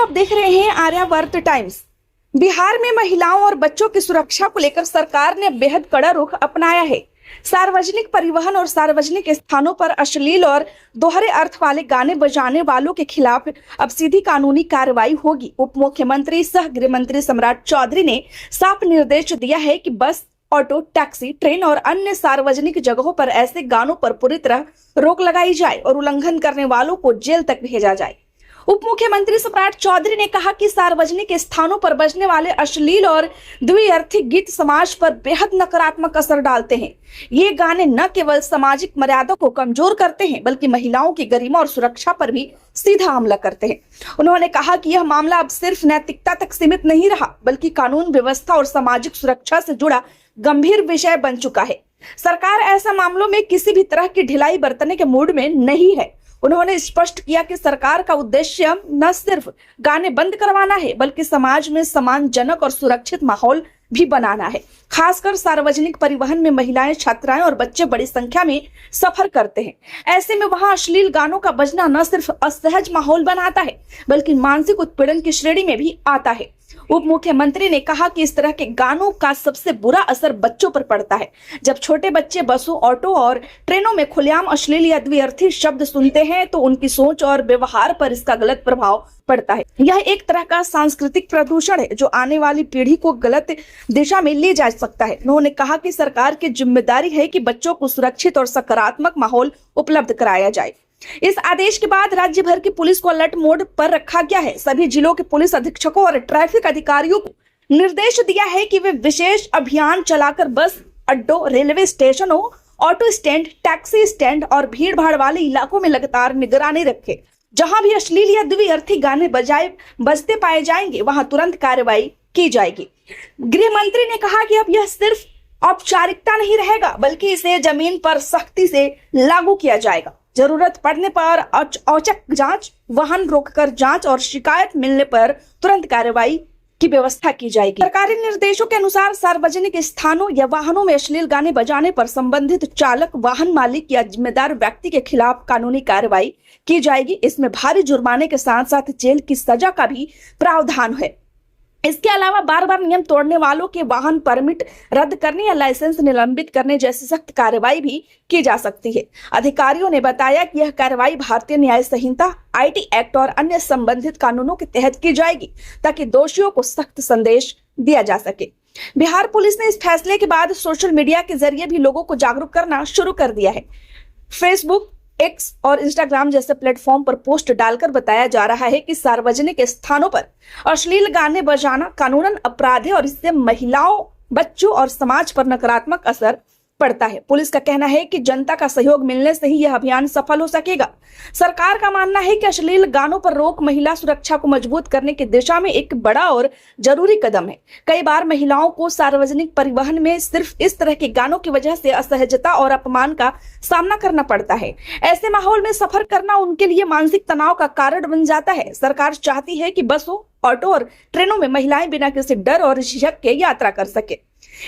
आप देख रहे हैं आर्यावर्त टाइम्स। बिहार में महिलाओं और बच्चों की सुरक्षा को लेकर सरकार ने बेहद कड़ा रुख अपनाया है। सार्वजनिक परिवहन और सार्वजनिक स्थानों पर अश्लील और दोहरे अर्थ वाले गाने बजाने वालों के खिलाफ अब सीधी कानूनी कार्रवाई होगी। उप मुख्यमंत्री सह गृह मंत्री सम्राट चौधरी ने साफ निर्देश दिया है कि बस, ऑटो, टैक्सी, ट्रेन और अन्य सार्वजनिक जगहों पर ऐसे गानों पर पूरी तरह रोक लगाई जाए और उल्लंघन करने वालों को जेल तक भेजा जाए। उप मुख्यमंत्री सम्राट चौधरी ने कहा कि सार्वजनिक स्थानों पर बजने वाले अश्लील और द्विअर्थी गीत समाज पर बेहद नकारात्मक असर डालते हैं। ये गाने न केवल सामाजिक मर्यादा को कमजोर करते हैं बल्कि महिलाओं की गरिमा और सुरक्षा पर भी सीधा हमला करते हैं। उन्होंने कहा कि यह मामला अब सिर्फ नैतिकता तक सीमित नहीं रहा बल्कि कानून व्यवस्था और सामाजिक सुरक्षा से जुड़ा गंभीर विषय बन चुका है। सरकार ऐसे मामलों में किसी भी तरह की ढिलाई बरतने के मूड में नहीं है। उन्होंने स्पष्ट किया कि सरकार का उद्देश्य न सिर्फ गाने बंद करवाना है बल्कि समाज में सम्मानजनक और सुरक्षित माहौल भी बनाना है। खासकर सार्वजनिक परिवहन में महिलाएं, छात्राएं और बच्चे बड़ी संख्या में सफर करते हैं। ऐसे में वहां अश्लील गानों का बजना न सिर्फ असहज माहौल बनाता है बल्कि मानसिक उत्पीड़न की श्रेणी में भी आता है। उप मुख्यमंत्री ने कहा कि इस तरह के गानों का सबसे बुरा असर बच्चों पर पड़ता है। जब छोटे बच्चे बसों, ऑटो और ट्रेनों में खुलेआम अश्लील या द्विअर्थी शब्द सुनते हैं तो उनकी सोच और व्यवहार पर इसका गलत प्रभाव पड़ता है। यह एक तरह का सांस्कृतिक प्रदूषण है जो आने वाली पीढ़ी को गलत दिशा में ले जा सकता है। उन्होंने कहा कि सरकार की जिम्मेदारी है कि बच्चों को सुरक्षित और सकारात्मक माहौल उपलब्ध कराया जाए। इस आदेश के बाद राज्य भर की पुलिस को अलर्ट मोड पर रखा गया है। सभी जिलों के पुलिस अधीक्षकों और ट्रैफिक अधिकारियों को निर्देश दिया है कि वे विशेष अभियान चलाकर बस अड्डों, रेलवे स्टेशनों, ऑटो स्टैंड, टैक्सी स्टैंड और भीड़ भाड़ वाले इलाकों में लगातार निगरानी रखें। जहां भी अश्लील या द्विअर्थी गाने बजते पाए जाएंगे वहां तुरंत कार्रवाई की जाएगी। गृह मंत्री ने कहा कि अब यह सिर्फ औपचारिकता नहीं रहेगा बल्कि इसे जमीन पर सख्ती से लागू किया जाएगा। जरूरत पड़ने पर औचक जांच, वाहन रोककर जांच और शिकायत मिलने पर तुरंत कार्रवाई की व्यवस्था की जाएगी। सरकारी निर्देशों के अनुसार सार्वजनिक स्थानों या वाहनों में अश्लील गाने बजाने पर संबंधित चालक, वाहन मालिक या जिम्मेदार व्यक्ति के खिलाफ कानूनी कार्रवाई की जाएगी। इसमें भारी जुर्माने के साथ साथ जेल की सजा का भी प्रावधान है। इसके अलावा बार बार नियम तोड़ने वालों के वाहन परमिट रद्द करने या लाइसेंस निलंबित करने जैसी सख्त कार्रवाई भी की जा सकती है। अधिकारियों ने बताया कि यह कार्रवाई भारतीय न्याय संहिता, आईटी एक्ट और अन्य संबंधित कानूनों के तहत की जाएगी ताकि दोषियों को सख्त संदेश दिया जा सके। बिहार पुलिस ने इस फैसले के बाद सोशल मीडिया के जरिए भी लोगों को जागरूक करना शुरू कर दिया है। फेसबुक, एक्स और इंस्टाग्राम जैसे प्लेटफॉर्म पर पोस्ट डालकर बताया जा रहा है कि सार्वजनिक स्थानों पर अश्लील गाने बजाना कानूनन अपराध है और इससे महिलाओं, बच्चों और समाज पर नकारात्मक असर पड़ता है। पुलिस का कहना है कि जनता का सहयोग मिलने से ही यह अभियान सफल हो सकेगा। सरकार का मानना है कि अश्लील गानों पर रोक महिला सुरक्षा को मजबूत करने की दिशा में एक बड़ा और जरूरी कदम है। कई बार महिलाओं को सार्वजनिक परिवहन में सिर्फ इस तरह के गानों की वजह से असहजता और अपमान का सामना करना पड़ता है। ऐसे माहौल में सफर करना उनके लिए मानसिक तनाव का कारण बन जाता है। सरकार चाहती है कि बसों, ऑटो और ट्रेनों में महिलाएं बिना किसी डर और झिझक के यात्रा कर सके।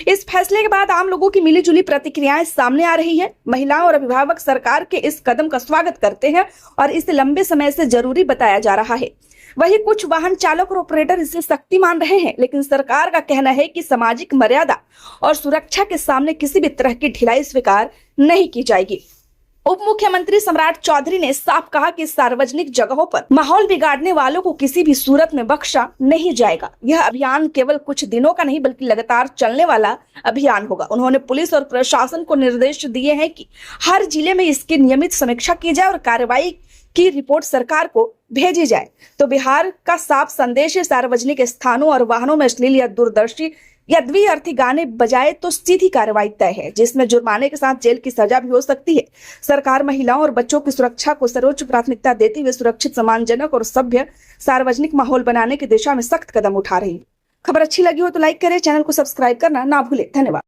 इस फैसले के बाद आम लोगों की मिलीजुली प्रतिक्रियाएं सामने आ रही है। महिलाओं और अभिभावक सरकार के इस कदम का स्वागत करते हैं और इसे लंबे समय से जरूरी बताया जा रहा है। वहीं कुछ वाहन चालक और ऑपरेटर इसे सख्ती मान रहे हैं, लेकिन सरकार का कहना है कि सामाजिक मर्यादा और सुरक्षा के सामने किसी भी तरह की ढिलाई स्वीकार नहीं की जाएगी। उप मुख्यमंत्री सम्राट चौधरी ने साफ कहा कि सार्वजनिक जगहों पर माहौल बिगाड़ने वालों को किसी भी सूरत में बख्शा नहीं जाएगा। यह अभियान केवल कुछ दिनों का नहीं बल्कि लगातार चलने वाला अभियान होगा। उन्होंने पुलिस और प्रशासन को निर्देश दिए हैं कि हर जिले में इसकी नियमित समीक्षा की जाए और कार्रवाई की रिपोर्ट सरकार को भेजी जाए। तो बिहार का साफ संदेश है, सार्वजनिक स्थानों और वाहनों में अश्लील या दूरदर्शी या द्विअर्थी गाने बजाए तो सीधी कार्रवाई तय है, जिसमें जुर्माने के साथ जेल की सजा भी हो सकती है। सरकार महिलाओं और बच्चों की सुरक्षा को सर्वोच्च प्राथमिकता देते हुए सुरक्षित, सम्मानजनक और सभ्य सार्वजनिक माहौल बनाने की दिशा में सख्त कदम उठा रही है। खबर अच्छी लगी हो तो लाइक करें, चैनल को सब्सक्राइब करना ना भूलें। धन्यवाद।